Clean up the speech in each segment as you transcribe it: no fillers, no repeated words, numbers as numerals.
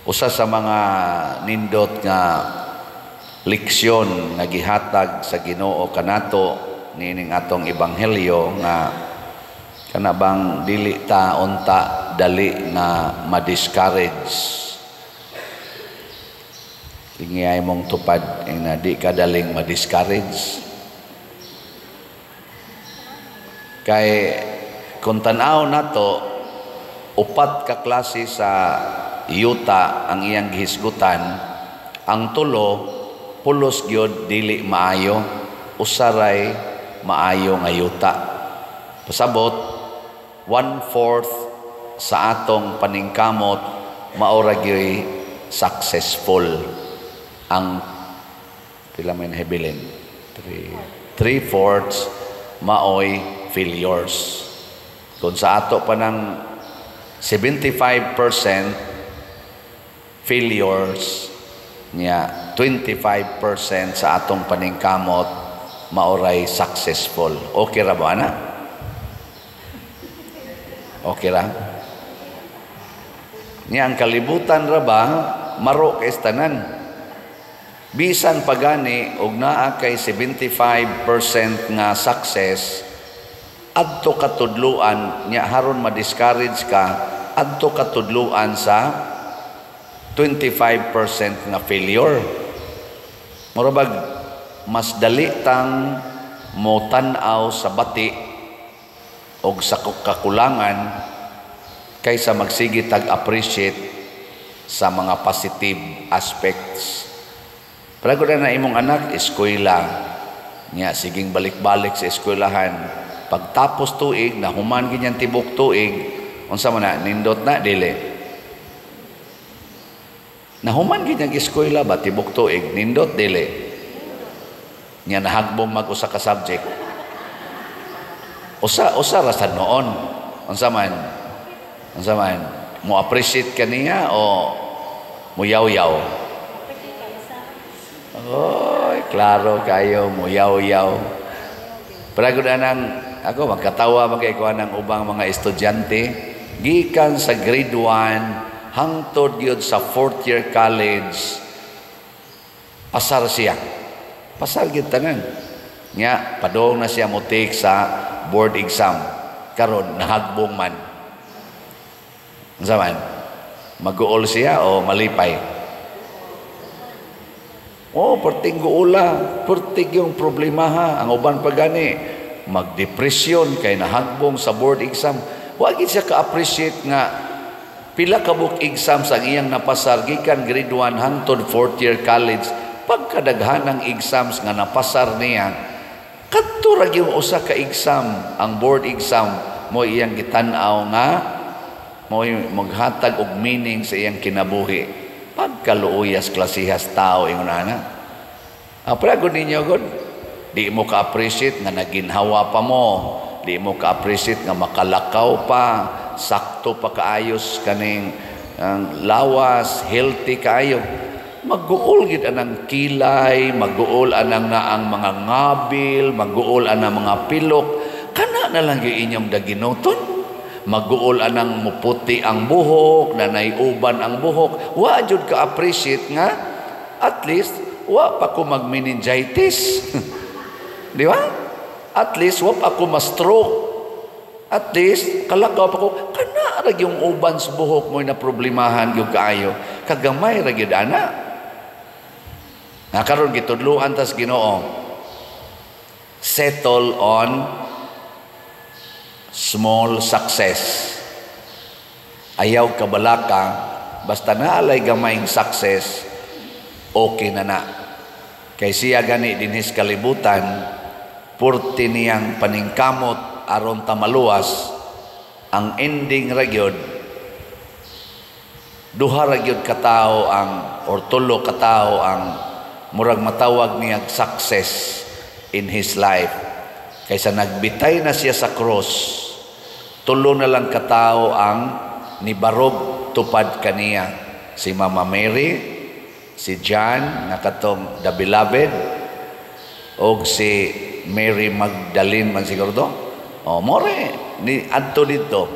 Usa sa mga nindot nga leksyon nga gihatag sa Ginoo kanato nining atong ebanghelyo nga kanabang dili ta unta dali nga ma-discourage. Ingay mong tupad na di ka daling ma-discourage. Kay kung tanaw nato upat ka klase sa yuta ang iyang gihisgutan, ang tulo pulos gyud dili maayo, usaray maayo nga yuta. Pasabot 1/4 sa atong paningkamot maura gyud successful. Ang pila may nahibilin 3/4 maoy failures. Kung sa ato pa ng 75% failures niya, 25% sa atong paningkamot maoray successful. Okay ra ba na? Okay ra? Niya ang kalibutan ra ba maro kay tanan. Bisan pagani og naa kay 75% nga success, adto katudluan nya haron ma-discourage ka, adto katudluan sa 25% nga failure. Murabag mas dali tang mo tan-aw sa bati og sa kakulangan kaysa magsige tag-appreciate sa mga positive aspects. Pero na imong anak, eskwela. Nya, siging balik-balik sa eskwelahan. Pagtapos tuig, nahuman ganyan tibok tuig, unsa man na, nindot na, dili. Nahuman ganyan eskwela ba, tibok tuig, nindot, dili. Nya, nahagbong mag-usa ka subject. Usa rasa noon. Unsa man, mo appreciate ka niya o mo yaw-yaw? Oy, klaro kayo, muyaw-yaw. Pero ako magkatawa magkaikuan ng ubang mga estudyante, gikan sa grade 1, hangtod yun sa 4th year college, pasar siya. Pasar yun tanan. Nga, padong na siya mutik sa board exam. Karon nahagbong man. Zaman, mag-uol siya o malipay? Perting guula, perting yung problema ha. Ang uban pa gani, magdepresyon kay nahagbong sa board exam. Wagi siya ka-appreciate nga pila ka book exams ang iyang napasar gikan grade 1 hangtod 4th year college. Pagkadaghan ng exams nga napasar niya, kadto ra gyud usa ka exam, ang board exam mo iyang gitan-aw nga mo maghatag og meaning sa iyang kinabuhi. Pagkaluuyas klasihas tao ingon ana. Pero ninyo god, di mo ka-appreciate nga naginhawa pa mo, di mo ka-appreciate nga makalakaw pa, sakto pa kaayos kaning lawas, healthy kaayo. Mag-uol gid anang kilay, mag-uol anang naang mga ngabil, mag-uol anang mga pilok, kana na lang gyud inyong daginoton. Mag-uol anang muputi ang buhok, nanay uban ang buhok. Wa jud ka appreciate nga at least wa pa ko mag-meningitis. Di ba? At least wa pa ko ma-stroke. At least kalakaw pa ko kana ra yung uban sa buhok mo na problemahan gyud kaayo. Kagamay ra gyud ana. Karon gitudloan tas Ginoo. Settle on small success. Ayaw kabalaka, basta naalay gamayng success, okay na. Kay siya gani dinhis kalibutan, purti niyang paningkamot aron tamaluwas, ang ending ra gyud duha ra gyud katao ang or tulo katao ang murag matawag niyang success in his life. Kaysa nagbitay na siya sa cross, tulo na lang katao ang nibarog tupad kaniya. Si Mama Mary, si John, nakatong the beloved, o si Mary Magdalene man siguro do. More, ni adto dito.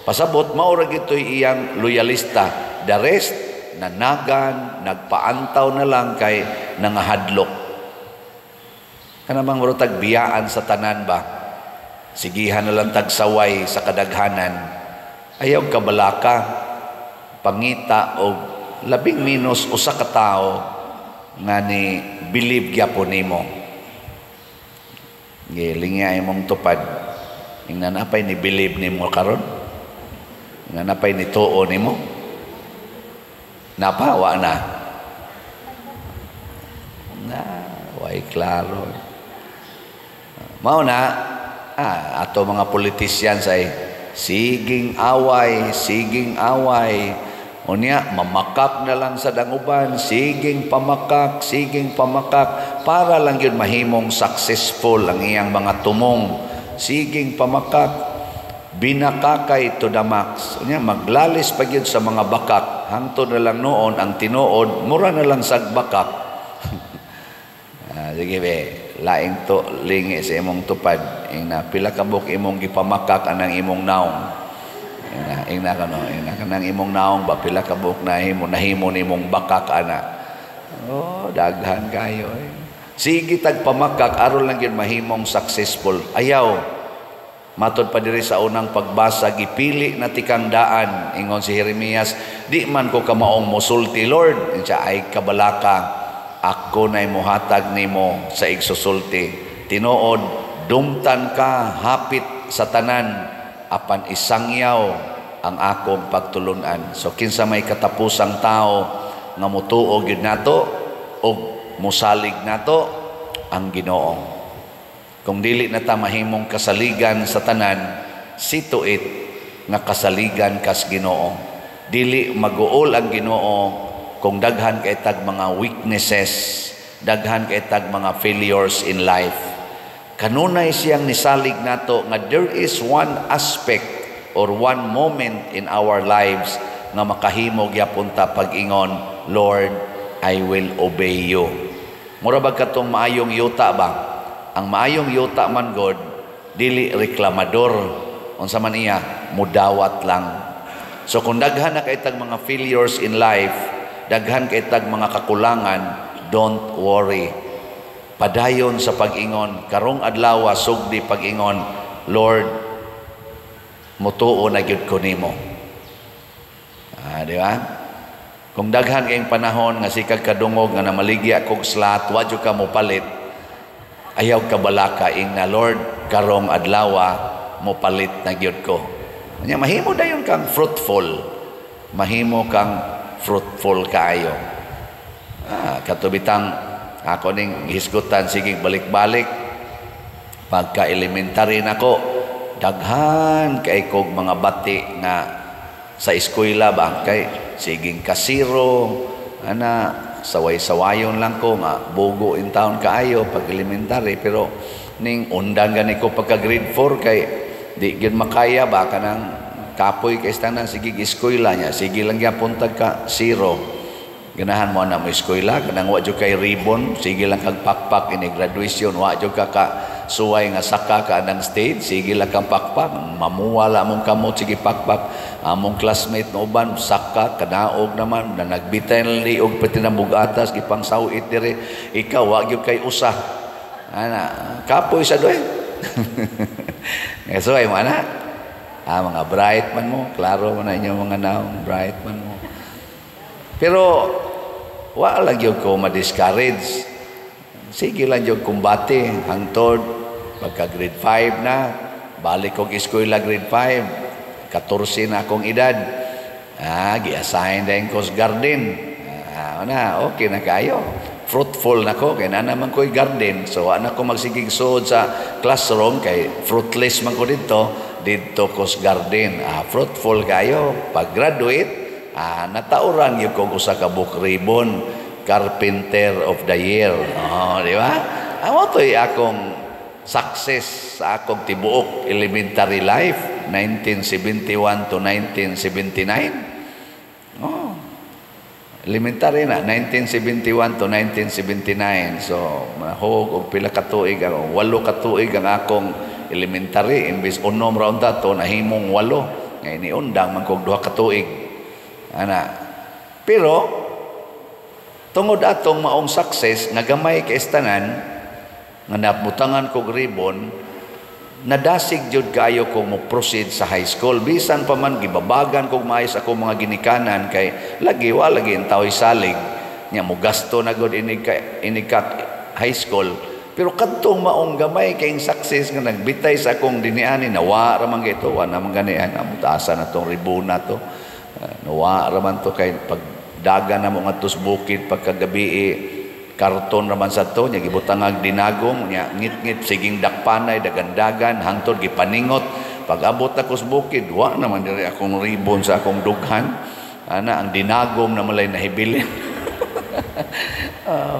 Pasabot, maura gito'y iyang loyalista. The rest, nanagan, nagpaantaw na lang kay nangahadlok. Kanamang marutag biyaan sa tanan ba? Sigihan na lang tagsaway sa kadaghanan. Ayaw kabalaka, pangita o labing minus usa ka tao nga ni believe gyapon nimo. Gilinga imong tupad. Ingnan apay ni believe nimo karon? Ingnan apay ni tuo nimo? Napawa na. Way klaro. Mao na, ato mga politicians ay siging away. Unya, mamakak na lang sa danguban, siging pamakak, para lang yun mahimong successful ang iyang mga tumong. Siging pamakak, binakakay to the max. Unya, maglalis pa yun sa mga bakak. Hangtod na lang noon, ang tinuod, mura na lang sa bakak. Sige be, laing to, lingi sa imong tupad. Ing na, pila kabuk imong gipamakak anang imong naong. Ing na kanang imong naong ba, pila kabuk nahimo nimong bakak ana. Oh, daghan kayo eh. Sige tagpamakak, aron lang yun mahimong successful. Ayaw. Matod pa diri sa unang pagbasa, gipili na tikang daan, ingon si Jeremias, di man ko kamaong musulti, Lord. Siya ay kabalaka, ako na'y muhatag nimo sa igsusulti. Tinuod, dumtan ka, hapit sa tanan, apan isangyaw ang akong pagtulunan. So kinsa may katapusang tao nga mutuog yun nato o musalig nato ang Ginoo. Kung dili na ta mahimong kasaligan sa tanan, situit nga kasaligan kas Ginoo. Dili maguol ang Ginoo kung daghan kay tag mga weaknesses, daghan kay tag mga failures in life. Kanunay siyang nisalig nato nga there is one aspect or one moment in our lives nga makahimo gyapon ta pag-ingon, Lord, I will obey you. Mura ba katong maayong yuta ba? Ang maayong yuta man God, dili reklamador. Unsa man iya, mudawat lang. So kung daghan na kay tag mga failures in life, daghan kay tag mga kakulangan, don't worry. Padayon sa pag-ingon, karong adlaw sugdi pag-ingon, Lord, mutuo na gyud ko nimo. Di ba? Kung daghan kayong panahon nga sikag kadungog nga namaligya kog slat, wa jud ka mo palit. Ayaw kabalaka ing na Lord, karong adlaw mo palit na gyud ko. Nya mahimo dayon kang fruitful. Mahimo kang fruitful kaayo. Katubitang ako ning hisgutan sige balik-balik pagka elementary nako, daghan kay kog mga bati nga sa eskwela ba kay siging kasiro ana saway-sawayon lang ko nga bugo in town kaayo pag elementary, pero ning undang gani ko pagka grade 4 kay di gyud makaya ba kanang kapoy kay tanan sige eskwela nya sige lang gyapon tag ka zero. Ganahan mo na mo eskwela kanang wa jud kay ribbon, sige lang kag pakpak ini graduation, wa jud ka suway nga saka ka ng stage, sige lang kang pakpak, mamuwala mong kamot sige pakpak. Among classmate no uban saka kadaog naman na nagbitay li og patinambog atas gipang sawit dire, ikaw wa gyud kay usa ana kapoy sa doy. So ay mana mga bright man mo, klaro man na inyo mga naong bright man mo, pero wa lang gyud ko ma-discourage. Sige lang gyud kumbate hangtod pagka grade 5 na balik kog eskwela grade 5 14 na akong edad. Gi-assign din ko sa garden. Okay na kayo. Fruitful na ko. Kaya na naman ko'y garden. So, anak ko magsigig suod sa classroom. Kay fruitless man ko dito ko sa garden. Fruitful kayo. Pag-graduate, natauran yung kong usa ka book ribbon. Carpenter of the Year. Di ba? Amo to'y akong success sa akong tibuok elementary life. 1971 to 1979. Elementary na 1971 to 1979. So mahog og pila ka tuig, 8 ka tuig ang akong elementary, imbis unom round dato nahimong 8. Ngay ni undang man kog 2 ka tuig. Ana. Pero tungod atong maong success nga gamay kay tanan nga nabutangan kog ribbon, nadasig jud kaayo ko mo proceed sa high school. Bisan pa man gibabagan kog maayos ako mga ginikanan kay lagi ang tawoy salig nya mo gasto na gud ini ka high school. Pero kadtong maong gamay kay success nga nagbitay sa akong diniani, nawa ra man gito, wa na man ganian amutaasa na tong ribona to. Nawa ra man to kay pag daga na mo ngadto sa bukid pagkagabi karton raman sa to nya gibutang dinagong nya ngit-ngit siging dakpanay dagandagan hangtod gipaningot pag abot ako sa bukid wa naman diri akong ribbon sa akong dughan ana ang dinagom na malay nahibilin.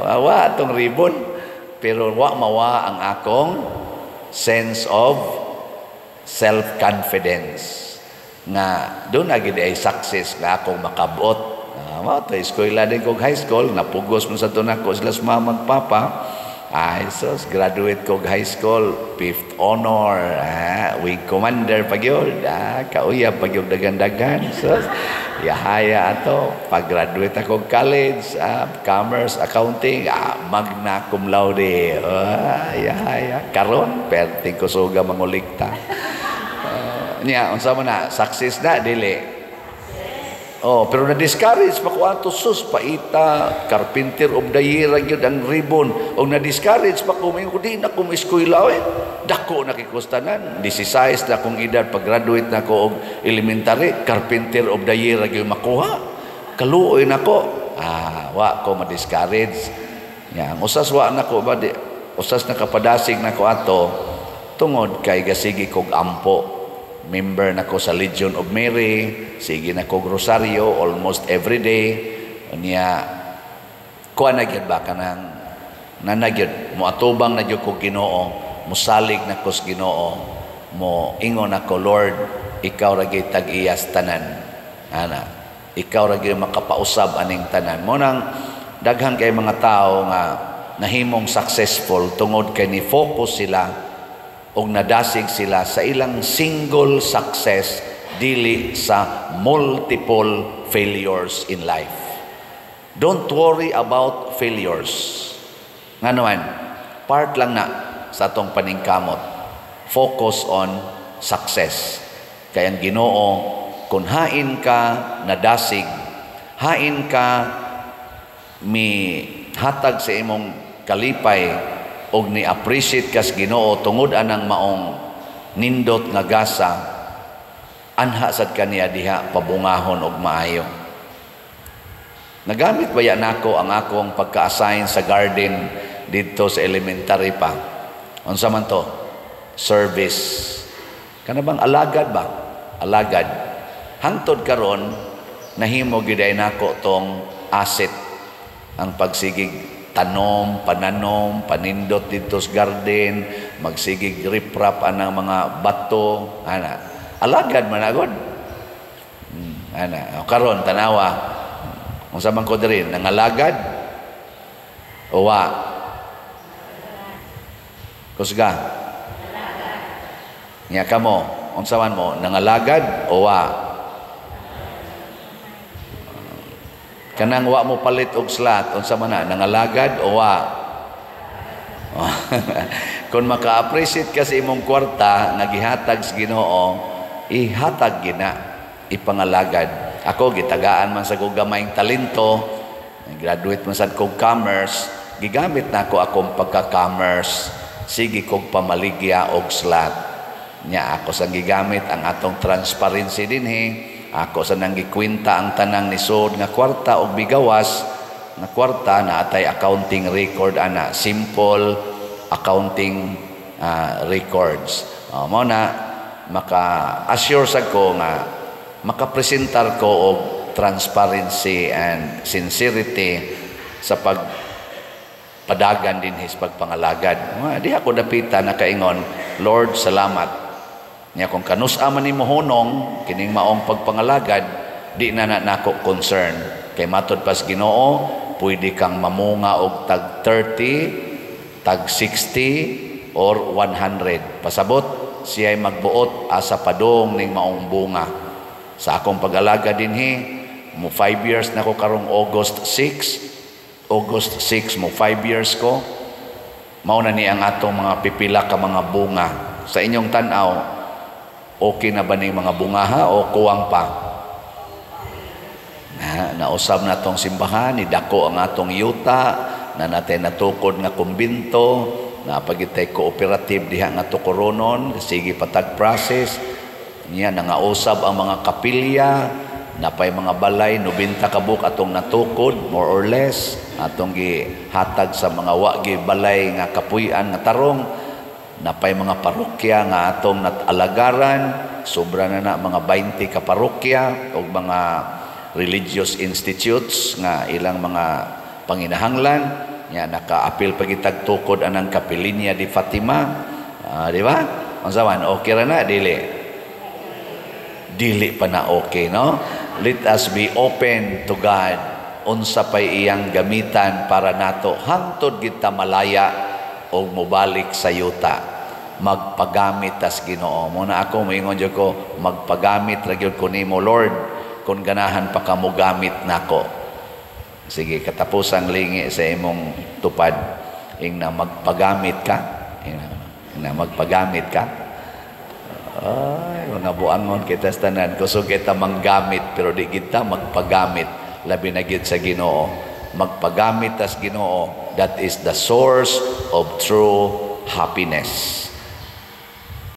Wa atong ribbon pero wa mawa ang akong sense of self-confidence nga doon agad ay success nga akong makabot. Mao to eskwela din kog high school, napugos mo sa tunako sila sa mama ug papa. So graduate kog high school, 5th honor, wing commander pagyud, kauyab pagyud dagan-dagan. So yahaya ato pag-graduate ako college, commerce accounting, magna cum laude. Yahaya karon perting ko suga mangulikta. Nya unsa man na success na dili. Pero na-discourage pa ko ato sus paita carpenter of the year gyud ang ribbon og na-discourage pa ko mingo di na ko eskwela dako na kikustanan 16 na akong edad pag graduate na ko og elementary carpenter of the year gyud makuha kaluoy nako wa ko ma-discourage nya usas wa nako ba di usas nakapadasig nako ato tungod kay gasigi kog ampo. Member nako sa Legion of Mary, sige nako Rosario almost every day. Niya kuan na gyud ba kanang nanagyud mo atubang na gyud ko Ginoo, musalig nako sa Ginoo, mo ingon nako Lord, ikaw ra gyud tag-iyas tanan. Ana, ikaw ra gyud makapausab aning tanan. Mo nang daghan kay mga tao nga nahimong successful tungod kay ni focus sila og nadasig sila sa ilang single success dili sa multiple failures in life. Don't worry about failures. Nga naman, part lang na sa atong paningkamot. Focus on success. Kaya ang Ginoo, kung hain ka nadasig, hain ka hatag sa imong kalipay og ni-appreciate kas Ginoo tungod anang maong nindot nga gasa, anha sad kaniya diha pabungahon og maayo. Nagamit baya nako ang akong pagka-assign sa garden dito sa elementary pa. Unsa man to? Service. Kana bang alagad ba? Alagad. Hangtod karon nahimo gyud ay nako tong asset ang pagsigig tanom, pananom, panindot dito sa garden, magsigig riprap anang mga bato, ana. Alagad man agad. Ana, karon tanawa. Unsa man ko diri nangalagad? O wa? Kusga. Nya kamo, unsa man mo nangalagad o wa? Kanang wa mo palit og slot unsa man na nangalagad o wa? Kung maka-appreciate ka sa imong kwarta nga gihatag sa Ginoo, ihatag gina, ipangalagad. Ako gitagaan man sa kog gamayng talento, graduate man sad kog commerce, gigamit nako akong pagka-commerce, sige kog pamaligya og slot. Nya ako sang gigamit ang atong transparency dinhi. Ako sa nang gikwenta ang tanang nisod nga kwarta og bigawas nga kwarta na atay accounting record ana, simple accounting records. Mao na maka-assure sad ko nga makapresentar ko og transparency and sincerity sa pagpadagan din his pagpangalagad. Di ako dapitan nakaingon, Lord, salamat. Nya kung kanus-a man nimo honong kining maong pagpangalagad, di na nako concern kay matud pas Ginoo, pwede kang mamunga og tag 30, tag 60 or 100. Pasabot siya magbuot asa padong ning maong bunga. Sa akong pag-alaga dinhi, mo 5 years na ko karong August 6 mo 5 years ko. Mao na ni ang atong mga pipila ka mga bunga. Sa inyong tan-aw, okay na ba ning mga bungaha o kuwang pa? Nausab na tong simbahan, ni dako ang atong yuta, na natin natukod nga kumbinto, na pagitay cooperative diha nga tukoronon, sige patag process, niya nangausab ang mga kapilya, napay mga balay, 90 kabuk atong natukod, more or less, atong gihatag sa mga wagi balay nga kapuy-an nga tarong, napay mga parokya nga atong natalagaran, sobra na mga 20 ka parokya, o mga religious institutes nga ilang mga panginahanglan, nya naka-apil pagitag tukod anang Kapilinya di Fatima, di ba? Ang saman, okay ra na, dili pa na okay, no? Let us be open to God. Unsa pay iyang gamitan para nato hangtod kita malaya o mubalik sa yuta. Magpagamit tas Ginoo. Muna ako moingon jud ko, magpagamit ra gyud ko nimo Lord kung ganahan pa ka mo gamit nako. Sige, katapusang lingi sa imong tupad ing na magpagamit ka. Ing na magpagamit ka. Ay, nabuangon kita sa tanan. Kusog kita manggamit, pero di kita magpagamit. Labi na gid sa Ginoo. Magpagamit as Ginoo. That is the source of true happiness.